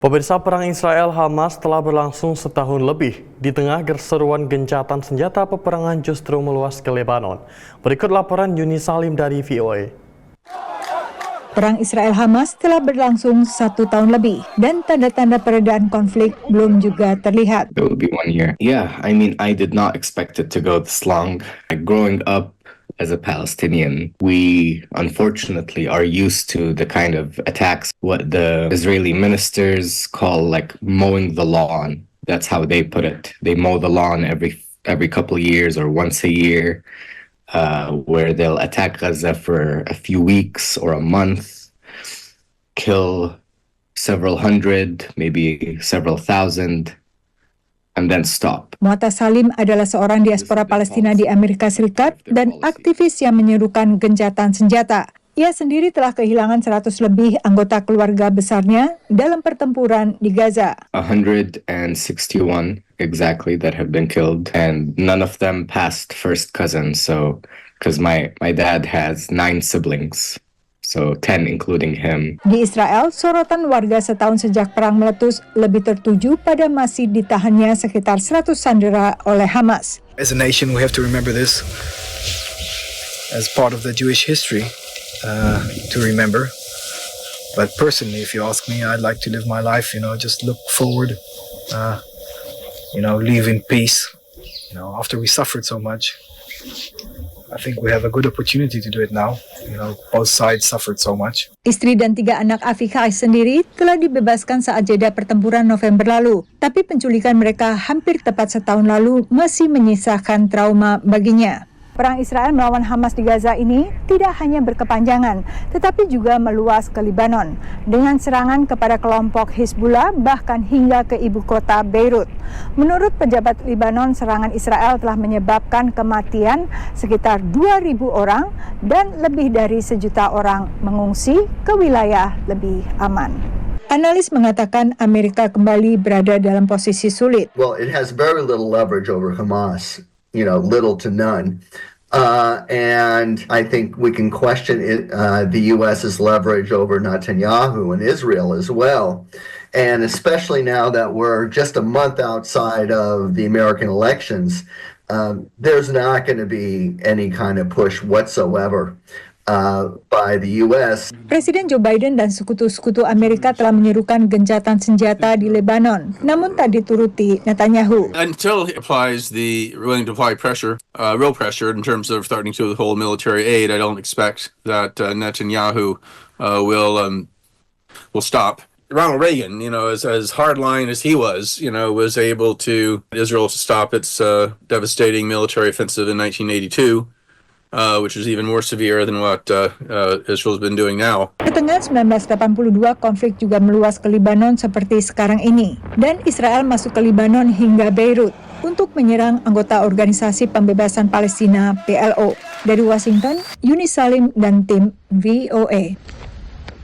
Pemirsa, perang Israel-Hamas telah berlangsung setahun lebih. Di tengah gerseruan gencatan senjata, peperangan justru meluas ke Lebanon. Berikut laporan Yuni Salim dari VOA. Perang Israel-Hamas telah berlangsung 1 tahun lebih dan tanda-tanda peredaan konflik belum juga terlihat. It will be 1 year. Yeah, I did not expect it to go this long. Growing up as a Palestinian, we unfortunately are used to the kind of attacks, what the Israeli ministers call like mowing the lawn. That's how they put it. They mow the lawn every couple of years or once a year, where they'll attack Gaza for a few weeks or a month, kill several hundred, maybe several thousand, and then stop. Mu'atas Salim adalah seorang diaspora Palestina di Amerika Serikat dan aktivis yang menyerukan gencatan senjata. Ia sendiri telah kehilangan 100 lebih anggota keluarga besarnya dalam pertempuran di Gaza. 161 exactly that have been killed, and none of them passed first cousin. So, because my dad has 9 siblings. So 10 including him. Di Israel, sorotan warga setahun sejak perang meletus lebih tertuju pada masih ditahannya sekitar 100 sandera oleh Hamas. As a nation, we have to remember this as part of the Jewish history to remember. But personally, if you ask me, I'd like to live my life, just look forward, live in peace. After we suffered so much, I think we have a good opportunity to do it now. Both sides suffered so much. Istri dan 3 anak Afiqah sendiri telah dibebaskan saat jeda pertempuran November lalu. Tapi penculikan mereka hampir tepat setahun lalu masih menyisakan trauma baginya. Perang Israel melawan Hamas di Gaza ini tidak hanya berkepanjangan, tetapi juga meluas ke Lebanon dengan serangan kepada kelompok Hizbullah bahkan hingga ke ibu kota Beirut. Menurut pejabat Lebanon, serangan Israel telah menyebabkan kematian sekitar 2.000 orang dan lebih dari 1 juta orang mengungsi ke wilayah lebih aman. Analis mengatakan Amerika kembali berada dalam posisi sulit. Well, it has very little leverage over Hamas, little to none. And I think we can question the U.S.'s leverage over Netanyahu and Israel as well. And especially now that we're just a month outside of the American elections, there's not going to be any kind of push whatsoever by the U.S. Presiden Joe Biden dan sekutu-sekutu Amerika telah menyerukan gencatan senjata di Lebanon, namun tak dituruti Netanyahu. Until he applies the willing to apply pressure, real pressure in terms of starting to withhold military aid, I don't expect that Netanyahu will stop. Ronald Reagan, as hardline as he was able to Israel to stop its devastating military offensive in 1982. Which is even more severe than what Israel's been doing now. Ketengah 1982, konflik juga meluas ke Lebanon seperti sekarang ini. Dan Israel masuk ke Lebanon hingga Beirut untuk menyerang anggota Organisasi Pembebasan Palestina PLO. Dari Washington, Yuni Salim dan tim VOA.